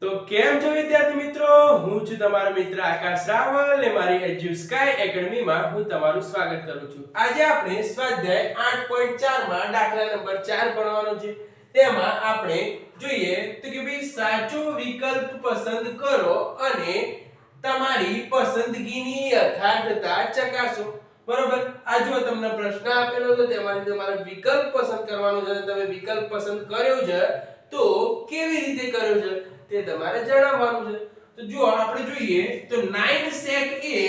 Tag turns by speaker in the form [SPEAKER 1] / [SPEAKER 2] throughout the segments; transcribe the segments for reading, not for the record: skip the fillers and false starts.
[SPEAKER 1] તો કેમ છો વિદ્યાર્થી મિત્રો, હું છું તમારો મિત્ર આકાશ રાવલ અને મારી એજ્યુસ્કાય એકેડમીમાં હું તમારું સ્વાગત કરું છું. આજે આપણે સ્વાધ્યાય 8.4 માં દાખલા નંબર 4 ભણવાનો છે. તેમાં આપણે જોઈએ તો કે ભાઈ સાચો વિકલ્પ પસંદ કરો અને તમારી પસંદગીની યથાર્થતા ચકાસો. બરોબર, આ જો તમને પ્રશ્ન આપેલો છે તેમાંથી તમારે વિકલ્પ પસંદ કરવાનો છે. તમે વિકલ્પ પસંદ કર્યો છે તો કેવી રીતે કર્યો છે તે તમારે જણાવવાનું છે. તો જો આપણે જોઈએ તો 9 sec a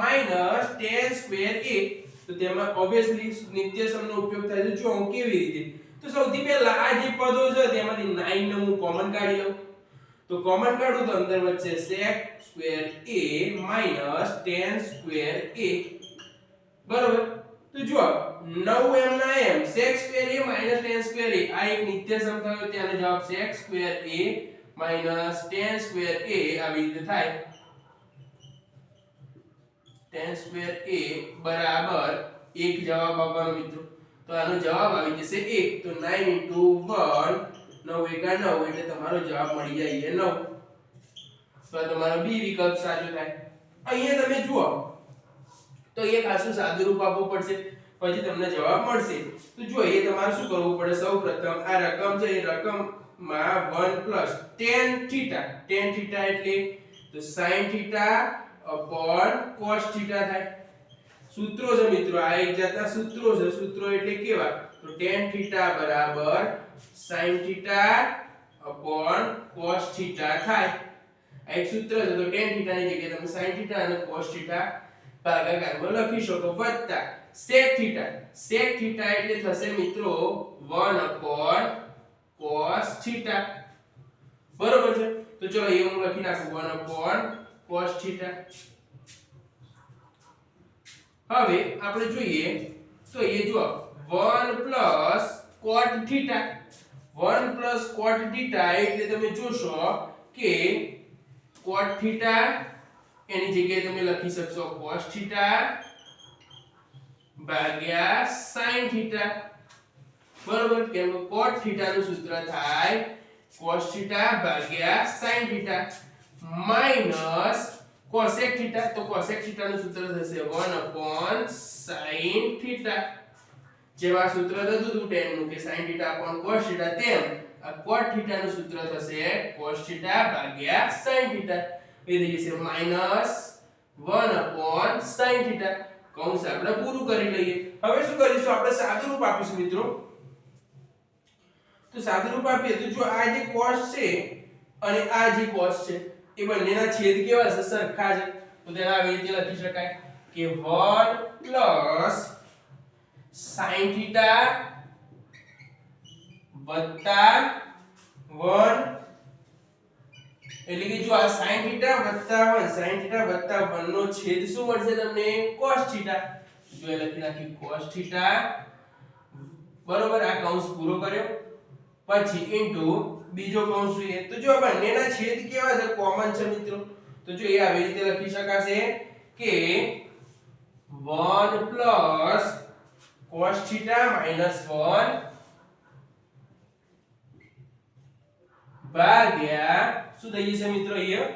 [SPEAKER 1] minus 10 square a, તો તેમાં ઓબવિયસલી નિત્યસમનો ઉપયોગ થાય છે. જો હું કેવી રીતે, તો સૌથી પહેલા આ જે પદો છે તેમાંથી 9 ને હું કોમન કાઢી લઉં. તો કોમન કાઢું તો અંદર વચ્ચે sec square a minus 10 square a. બરોબર, તો જો 9 m ના m sec square a minus 10 square a આ એક નિત્યસમ થયો. તેનો જવાબ sec square a minus 10 square a આવી રીતે થાય. 10 square a બરાબર 1 જવાબ આપવાનો મિત્રો. તો આનો જવાબ આવી જશે 1. તો 9 into 1 9 એકા 9 એટલે તમારો જવાબ મળી જાય 9. તો આ તમારો બી વિકલ્પ સાચો થાય. અહીંયા તમે જુઓ તો એક આસુ સાદું રૂપ આપવું પડશે, પછી તમને જવાબ મળશે. તો જો એ તમારે શું કરવું પડે, સૌપ્રથમ આ રકમ છે એ રકમમાં 1 plus tan theta, tan theta એટલે તો sin theta upon cos theta થાય. સૂત્રો છે મિત્રો, આ એક જાતના સૂત્રો છે. સૂત્રો એટલે કેવા, તો tan theta બરાબર sin theta upon cos theta થાય. આ એક સૂત્ર છે. તો tan theta ની જગ્યાએ તમે sin theta અને cos theta ભાગાકારમાં લખી શકો. વત્તા sec theta, sec theta એટલે થશે મિત્રો 1 upon cos theta. બરોબર છે. તો ચલો એ હું લખી નાખું 1 upon cos theta. હવે આપણે જોઈએ તો એ જો 1 plus cot theta, 1 plus cot theta એટલે તમે જોશો કે cot theta એની જગ્યાએ તમે લખી શકશો cos theta ભાગ્યા sin theta. બરોબર, કેમ કે cot theta નું સૂત્ર થાય cos theta ભાગ્યા sin theta minus cosec theta. તો cosec theta નું સૂત્ર થશે 1 upon sin theta. જેવા સૂત્ર હતું tan નું કે sin theta upon cos theta, તેમ આ cot theta નું સૂત્ર થશે cos theta ભાગ્યા sin theta. એ થઈ જશે minus 1 upon sin theta. કૌંસ આપણે પૂરું કરી લઈએ. હવે શું કરીશું, આપણે સાદું રૂપ આપીશું મિત્રો. તો સાદું રૂપ આપીએ તો જો આ જે cos છે અને આ જે cos છે એ બંનેના છેદ કેવા છે, સરખા છે. તો તેને આવી રીતે લખી શકાય કે 1 plus sin theta વત્તા 1, એટલે કે જો આ sin theta વત્તા 1, sin theta વત્તા 1 નો છેદ શું મળશે તમને, cos theta. જો એ લખી નાખ્યું cos theta. બરોબર, આ કૌંસ પૂરો કર્યો. પછી ઇન્ટુ બીજો કૌંસ જોઈએ તો જો બંનેના છેદ કેવા છે, કોમન છે મિત્રો. તો જો એ આવી રીતે લખી શકાશે કે 1 plus cos theta minus 1 ભાગ્યા શું થઈ જશે મિત્રો, અહીંયા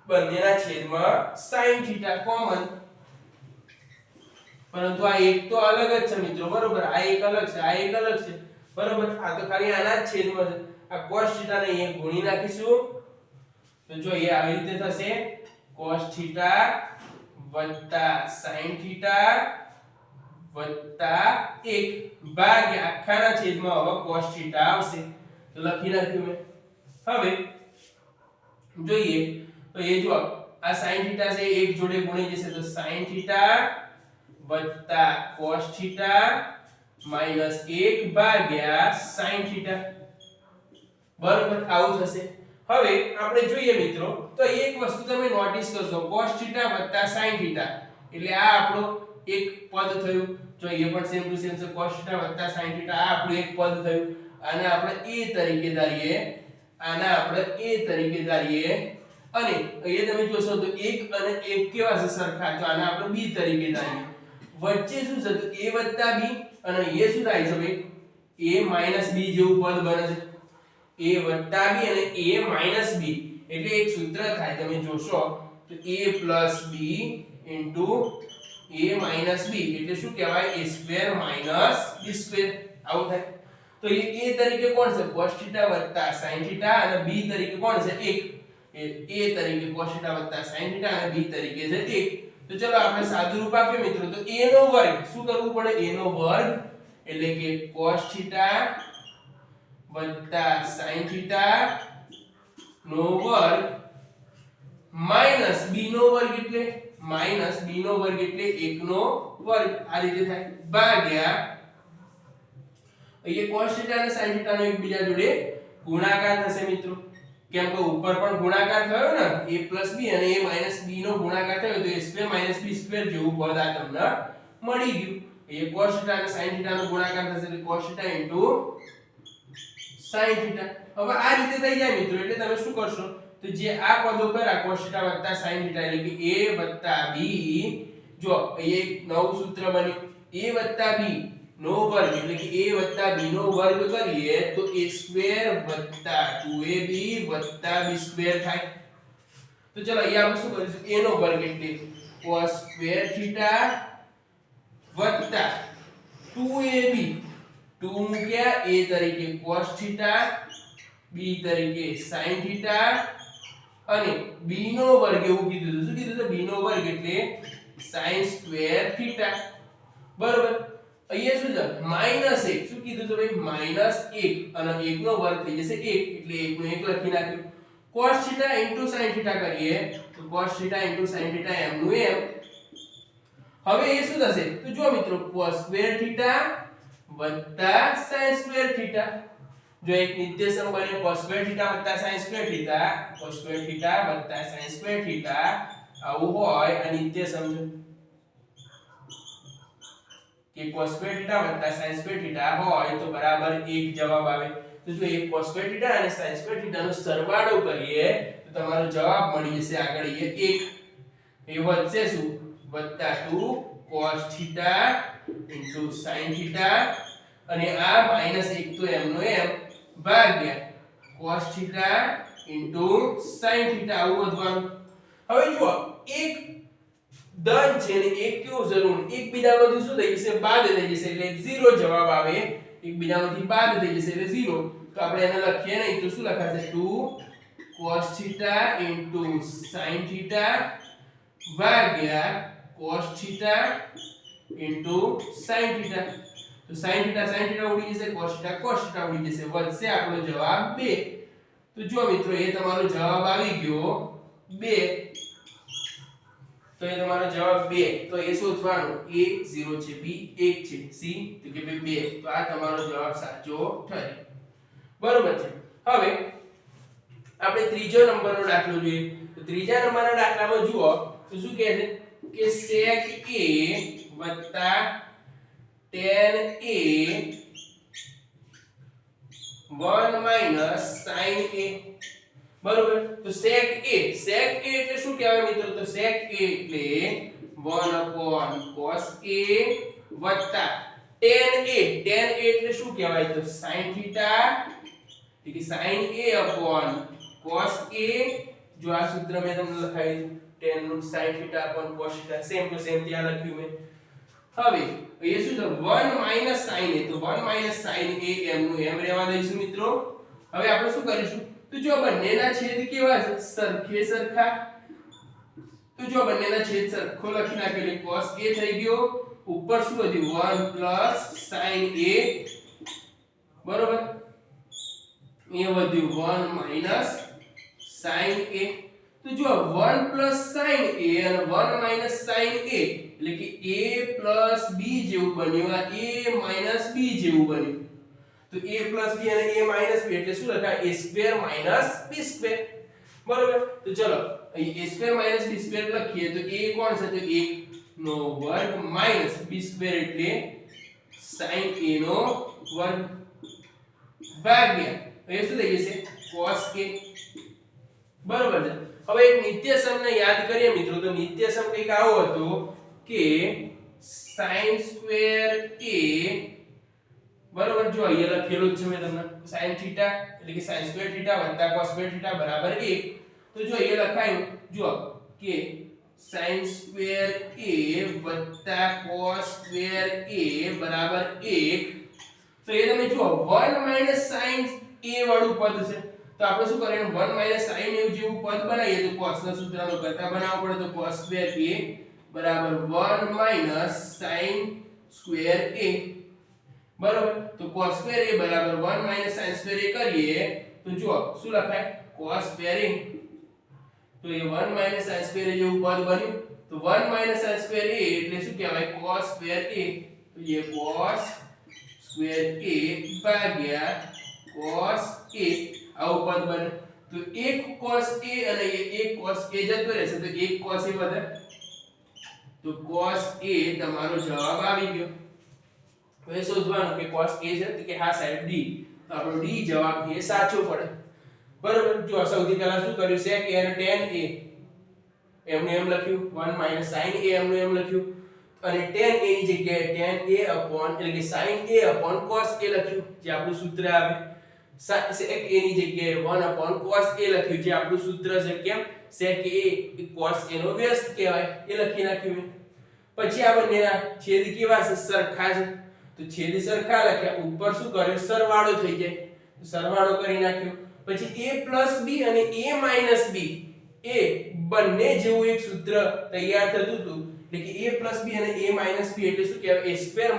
[SPEAKER 1] બંનેના છેદમાં sin theta કોમન. પરંતુ આ એક તો અલગ જ છે મિત્રો. બરોબર, આ એક અલગ છે, આ એક અલગ છે. બરોબર, આ તો ખાલી આના જ છેદમાં છે. આ cos theta ને અહીંયા ગુણી નાખીશું. તો જો એ આવી રીતે થશે cos theta વત્તા sin theta વત્તા 1 ભાગ્યા આખાના છેદમાં હવે cos theta આવશે. તો લખી નાખ્યું મેં. હવે જોઈએ તો એ જો આ sin theta છે એક જોડે ગુણી જશે. તો sin theta વત્તા cos theta minus 1 ભાગ્યા sin theta. બરોબર, આવું થશે. હવે આપણે જોઈએ મિત્રો તો એક વસ્તુ તમે નોટિસ કરશો, cos theta વત્તા sin theta એટલે આ આપણો એક પદ થયું. જો એ પણ સેમ ટુ સેમ છે, cos theta વત્તા sin theta આ આપણું એક પદ થયું. આને આપણે a તરીકે ધારીએ, આને આપણે a તરીકે ધારીએ અને અહીંયા તમે જોશો તો 1 અને 1 કેવા છે, સરખા. તો આને આપણે b તરીકે ધારીએ. વચ્ચે શું છે, તો a વત્તા b અને એ શું થાય છે ભાઈ, a minus b જેવું પદ બને છે. a વત્તા b અને a માઈનસ b એટલે એક સૂત્ર થાય તમે જોશો તો a plus b into a minus b એટલે શું કહેવાય a square minus b square આવું થાય તો એ a તરીકે કોણ છે cos થીટા વત્તા sin થીટા અને b તરીકે કોણ છે 1 a તરીકે cos થીટા વત્તા sin થીટા અને b તરીકે છે 1 તો ચલો આપણે સાદું રૂપ આપીએ મિત્રો તો a નો વર્ગ શું કરવું પડે a નો વર્ગ એટલે કે cos થીટા વત્તા sin થીટા નો વર્ગ માઈનસ b નો વર્ગ એટલે માઈનસ b નો વર્ગ એટલે 1 નો વર્ગ આ રીતે થાય ભાગ્યા અહીંયા cos થીટા અને sin થીટા નો એકબીજા જોડે ગુણાકાર થશે મિત્રો કેમ કે ઉપર પણ ગુણાકાર થયો ને a b અને a b નો ગુણાકાર થયો તો a સ્ક્વેર b સ્ક્વેર જેવું પદ આ તમને મળી ગયું એ cos થીટા અને sin થીટા નો ગુણાકાર થશે એટલે cos થીટા sin થીટા હવે આ રીતે થઈ જાય મિત્રો એટલે તમે શું કરશો તો જે આ પદો કર્યા cos થીટા વત્તા sin થીટા એટલે કે a વત્તા b જો એક નવું સૂત્ર બન્યું a વત્તા b નો વર્ગ એટલે કે a વત્તા b નો વર્ગ કરીએ તો a સ્ક્વેર વત્તા 2ab વત્તા b સ્ક્વેર થાય તો ચલો અહીંયા આપણે શું કરીશું a નો વર્ગ એટલે cos સ્ક્વેર થીટા વત્તા 2ab 2 મૂક્યા a તરીકે cos થીટા b તરીકે sin થીટા અને b નો વર્ગ એવું કીધું શું કીધું તો b નો વર્ગ એટલે sin સ્ક્વેર થીટા બરોબર અહીંયા શું છે -1 શું કીધું તો ભાઈ -1 અને 1 નો વર્ગ થઈ જશે 1 એટલે 1 નો 1 લખી નાખ્યું cos થીટા sin થીટા કરીએ તો cos theta sin theta m નું m હવે એ શું થશે તો જો મિત્રો cos સ્ક્વેર થીટા વત્તા sin સ્ક્વેર થીટા જો એક નિત્યસમ બને cos સ્ક્વેર થીટા વત્તા sin square theta cos square theta વત્તા sin સ્ક્વેર થીટા આવું હોય આ નિત્યસમ છે કે cos સ્ક્વેર થીટા વત્તા sin સ્ક્વેર થીટા હોય તો બરાબર 1 જવાબ આવે તો જો એક cos સ્ક્વેર થીટા અને sin સ્ક્વેર થીટા નો સરવાળો કરીએ તો તમારો જવાબ મળી જશે આગળ એ 1 એ વધશે શું વત્તા 2 cos થીટા sin થીટા અને આ -1 તો m નો m ભાગ્યા cos થીટા sin થીટા આવું વધવાનું હવે જુઓ એક ધન છે ને એક કેવું જરૂર એકબીજામાંથી શું થઈ જશે બાદ થઈ જશે એટલે 0 જવાબ આવે એકબીજામાંથી બાદ થઈ જશે એટલે 0 તો આપણે એને લખીએ નહીં તો શું લખાશે 2 cos થીટા sin થીટા ભાગ્યા cos થીટા sin થીટા તો sin થીટા ઉડી જશે cos થીટા ઉડી જશે વધશે આપણો જવાબ 2 તો જો મિત્રો એ તમારો જવાબ આવી ગયો 2 તો એ તમારો જવાબ 2 તો એ શોધવાનું a 0 છે b 1 છે c તો કે 2 તો આ તમારો જવાબ સાચો થયો બરોબર છે હવે આપણે ત્રીજો નંબરનો દાખલો જોઈએ તો ત્રીજા નંબરના દાખલામાં જુઓ તો શું કહે છે કે sec a વત્તા tan a 1 minus sin a બરોબર તો sec a એટલે શું કહેવાય મિત્રો તો sec a એટલે 1 upon cos a વત્તા tan a એટલે શું કહેવાય તો sin થીટા એટલે sin a upon cos a જો આ સૂત્ર મેં તમને લખાયું tan નું sin theta upon cos theta same to same ત્યાં લખ્યું મેં હવે એ શું છે 1 માઈનસ sin a તો 1 માઈનસ sin a m નું m રહેવા દઈશું મિત્રો હવે આપણે શું કરીશું તો જો બંનેના છેદ કેવા છે સરખા તો જો બંનેના છેદ સરખો લખી નાખ્યો એટલે cos a થઈ ગયો ઉપર શું વધ્યું 1 પ્લસ sin a બરોબર એ વધ્યું 1 માઈનસ sin a તો જો 1 પ્લસ sin a અને 1 માઈનસ sin a એટલે કે a પ્લસ b જેવું બન્યું આ a માઈનસ b જેવું બન્યું તો a પ્લસ b અને a માઈનસ b એટલે શું લખાય a square minus b square બરોબર તો ચલો અહીં a square minus b square લખીએ તો a કોણ છે તો 1 નો વર્ગ માઈનસ b સ્ક્વેર એટલે sin a નો વર્ગ ભાગ્યા એ શું થઈ જશે cos a બરોબર છે હવે એક નિત્યસમને યાદ કરીએ મિત્રો તો નિત્યસમ કંઈક આવો હતો કે sin સ્ક્વેર a બરોબર જો અહીંયા લખેલું જ છે મેં તમને sin થીટા એટલે કે sin સ્ક્વેર થીટા વત્તા cos સ્ક્વેર થીટા બરાબર 1 તો જો અહીંયા લખાયું જો કે sin સ્ક્વેર a વત્તા cos સ્ક્વેર a બરાબર 1 તો એ તમે જુઓ 1 sin a વાળું પદ છે તો આપણે શું કરીએ 1 sin a જેવું પદ બનાવીએ તો cos ના સૂત્રનો કરતા બનાવવો પડે તો cos સ્ક્વેર a બરાબર 1 sin સ્ક્વેર a બરાબર તો cos સ્ક્વેર a બરાબર 1 sin સ્ક્વેર a કરીએ તો જુઓ શું લખાય cos સ્ક્વેર a તો એ 1 sin સ્ક્વેર a જેવું પદ બન્યું તો 1 sin સ્ક્વેર a એટલે શું કહેવાય cos સ્ક્વેર a તો ये cos સ્ક્વેર a ભાગ્યા cos a આવું પદ બને તો એક cos a અને એક cos a જતો રહેશે તો એક cos a વધે તો cos a તમારો જવાબ આવી ગયો હવે શોધવાનું કે cos a છે તો કે હા સાહેબ d તો આપણો d જવાબ એ સાચો પડે બરોબર જો સૌથી પહેલા શું કર્યું sec a અને tan a એમને એમ લખ્યું 1 sin a એમને એમ લખ્યું અને tan a ની જગ્યાએ tan a upon એટલે કે sin a upon cos a લખ્યું જે આપણું સૂત્ર આવે sec a ની જગ્યાએ 1 upon cos a લખ્યું જે આપણું સૂત્ર છે કેમ sec a A cos a નો વ્યસ્ત કહેવાય એ લખી નાખ્યું પછી આ બંનેના છેદ કેવા છે સરખા છે તો છેદ સરખા લખ્યા ઉપર શું કર્યું સરવાળો થઈ જાય તો સરવાળો કરી નાખ્યો પછી a b અને a b એ બંને જેવું એક સૂત્ર તૈયાર થતું હતું એટલે કે a b અને a b એટલે શું કહેવાય a સ્ક્વેર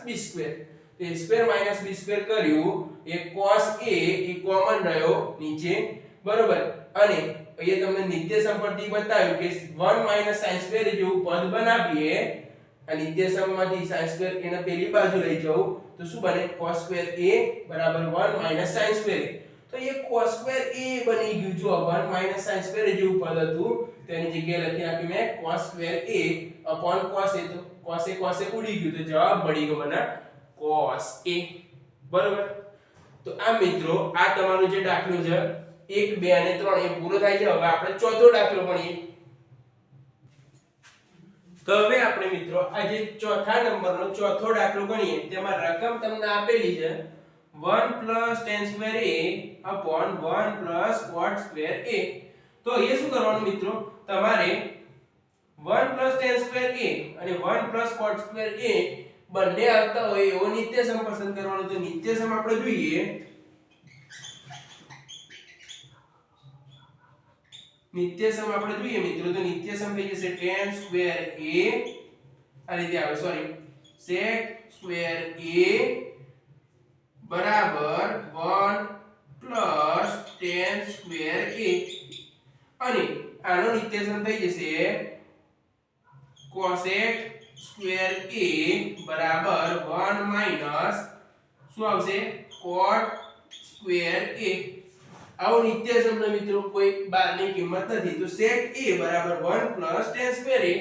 [SPEAKER 1] b સ્ક્વેર તો a સ્ક્વેર b સ્ક્વેર કર્યું એ cos a એ કોમન રહ્યો નીચે બરોબર અને અહીંયા તમને નિત્ય સંપત્તિ બતાવ્યું કે 1 sin સ્ક્વેર જેવું પદ બનાવીએ અને નિત્ય સમમાંથી sin સ્ક્વેર એને પેલી બાજુ લઈ જાવ તો શું બને cos સ્ક્વેર a બરાબર 1 sin સ્ક્વેર તો એ cos સ્ક્વેર a બની ગયું જો 1 sin સ્ક્વેર જેવું પદ હતું તેની જગ્યાએ લખી નાખ્યું મેં cos square a upon cos a તો cos a ઉડી ગયું તો જવાબ મળી ગયો મને cos a બરોબર તો આ મિત્રો આ તમારો જે દાખલો છે 1 2 અને 3 એ પૂરો થાય છે હવે આપણે ચોથો દાખલો ભણીએ તો હવે આપણે મિત્રો આજે ચોથા નંબરનો ચોથો દાખલો ગણીએ તેમાં રકમ તમને આપેલી છે 1 tan square a upon 1 cot square a તો એ શું કરવાનું મિત્રો તમારે 1 tan સ્ક્વેર a અને 1 cot સ્ક્વેર a બંને આવતા હોય એવો નિત્યસમ પસંદ કરવાનો તો નિત્યસમ આપણે જોઈએ નિત્યસમ આપણે જોઈએ મિત્રો તો નિત્યસમ થઈ જશે tan સ્ક્વેર a આ રીતે આવે સોરી sec સ્ક્વેર a બરાબર 1 tan સ્ક્વેર a અને આનો નિત્યસમ થઈ જશે cosec સ્ક્વેર a બરાબર 1 શું આવશે cot સ્ક્વેર a આવો નિત્યસમ ના મિત્રો કોઈ બારની કિંમત નથી તો sec a બરાબર 1 tan સ્ક્વેર a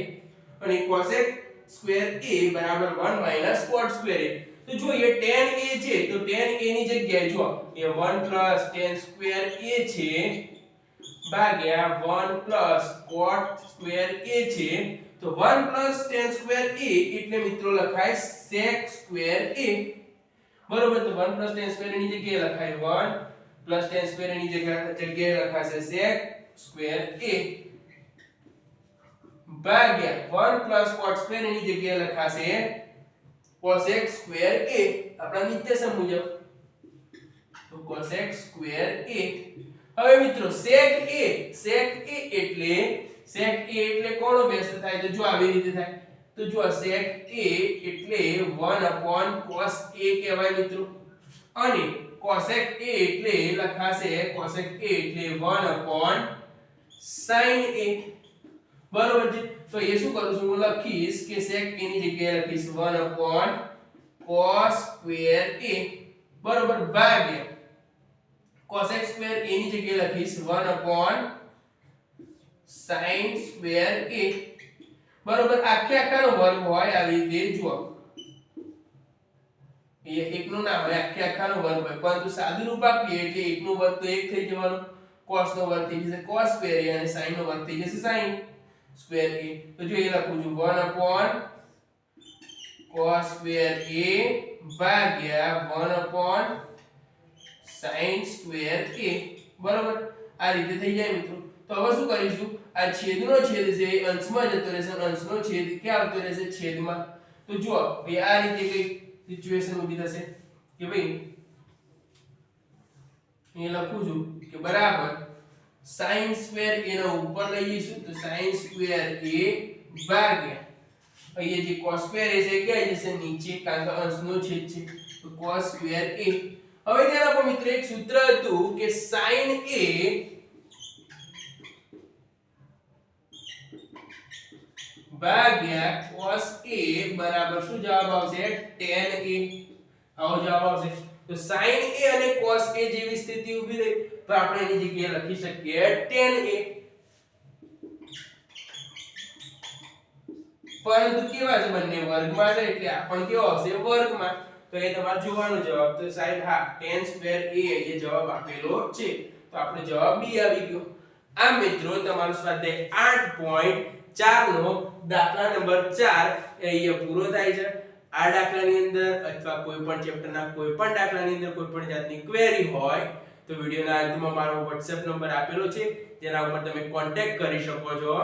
[SPEAKER 1] અને cosec સ્ક્વેર a બરાબર 1 cot સ્ક્વેર a તો જો એ tan a છે તો tan a ની જગ્યાએ જો એ 1 tan સ્ક્વેર a છે ભાગ્યા 1 cot સ્ક્વેર a છે તો 1 tan સ્ક્વેર a એટલે મિત્રો લખાય sec સ્ક્વેર a બરોબર તો 1 tan સ્ક્વેર ની જગ્યાએ લખાય 1 tan સ્ક્વેર ની જગ્યાએ લખાશે sec સ્ક્વેર a ભાગ્યા 1 cot સ્ક્વેર ની જગ્યાએ લખાશે cosec સ્ક્વેર a આપણા નિત્યસમ મુજબ તો cosec સ્ક્વેર a હવે મિત્રો sec a એટલે કોનો વ્યસ્ત થાય તો જો આવી રીતે થાય તો જો sec a એટલે 1 cos a કહેવાય મિત્રો અને cosec a એટલે લખાશે cosec a એટલે 1 sin a બરોબર છે તો એ શું કરું છું હું લખીશ કે sec a ની જગ્યાએ લખીશ 1 cos સ્ક્વેર a બરોબર ભાગ્યા cosec સ્ક્વેર a ની જગ્યાએ લખીશ 1 sin સ્ક્વેર a બરોબર આખેનો વર્ગ હોય આવી રીતે જુઓ એ એકનો ના હોય આખાનો વર્ગ હોય પરંતુ સાદું રૂપ આપીએ એટલે એકનો વર્ગ તો 1 થઈ જવાનો cos નો વર્ગ થઈ જશે cos સ્ક્વેર a અને sin નો વર્ગ થઈ જશે sin સ્ક્વેર a તો જો એ લખું છું 1 cos સ્ક્વેર a ભાગ્યા 1 upon sin સ્ક્વેર a, બરાબર. આ રીતે થઈ જાય મિત્રો. તો હવે શું કરીશું, આ છેદનો છેદ છે એ અંશમાં જતો રહેશે, અંશનો છેદ ક્યાં આવતો રહેશે, છેદમાં. તો જુઓ ભાઈ આ રીતે કઈ સિચ્યુએશન ઊભી થશે કે ભાઈ અહીંયા લખું છું કે બરાબર sin સ્ક્વેર a નો ઉપર લઈ જઈશું તો sin સ્ક્વેર a ભાગ્યા અહીંયા જે cos સ્ક્વેર a છે એ ક્યાં જશે, નીચે, કારણ કે અંશનો છેદ છે. તો cos સ્ક્વેર a. હવે તેના પર મિત્રો એક સૂત્ર હતું કે sin a ભાગ્યા cos a બરાબર શું જવાબ આવશે, tan a. આવો જવાબ આવશે. તો sin a અને cos a જેવી સ્થિતિ ઊભી થઈ તો આપણે એની જગ્યાએ લખી શકીએ tan a. પરંતુ કેવા છે, બંને વર્ગમાં છે એટલે આ પણ કેવો આવશે, વર્ગમાં. તો એ તમારે જોવાનો જવાબ. તો સાહેબ હા tan સ્ક્વેર a એ જવાબ આપેલો છે. તો આપણો જવાબ બી આવી ગયો. આ મિત્રો તમારો સ્વાધ્યાય 8.4 નો દાખલા નંબર 4 એ અહીંયા પૂરો થાય છે. આ દાખલાની અંદર અથવા કોઈ પણ ચેપ્ટરના કોઈ પણ દાખલાની અંદર કોઈ પણ જાતની ક્વેરી હોય તો વિડિયોના અંતમાં મારો WhatsApp નંબર આપેલો છે, જેના ઉપર તમે કોન્ટેક્ટ કરી શકો છો.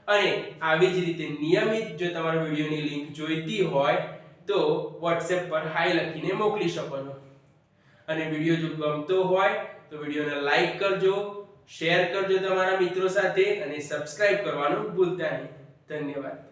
[SPEAKER 1] અને આવી જ રીતે નિયમિત જો તમારે વિડિયોની લિંક જોઈતી હોય તો WhatsApp પર હાઈ લખીને મોકલી શકો છો. અને વિડિયો જો ગમતો હોય તો વિડિયોને લાઈક કરજો, શેર કરજો તમારા મિત્રો સાથે અને સબસ્ક્રાઇબ કરવાનું ભૂલતા નહીં. ધન્યવાદ.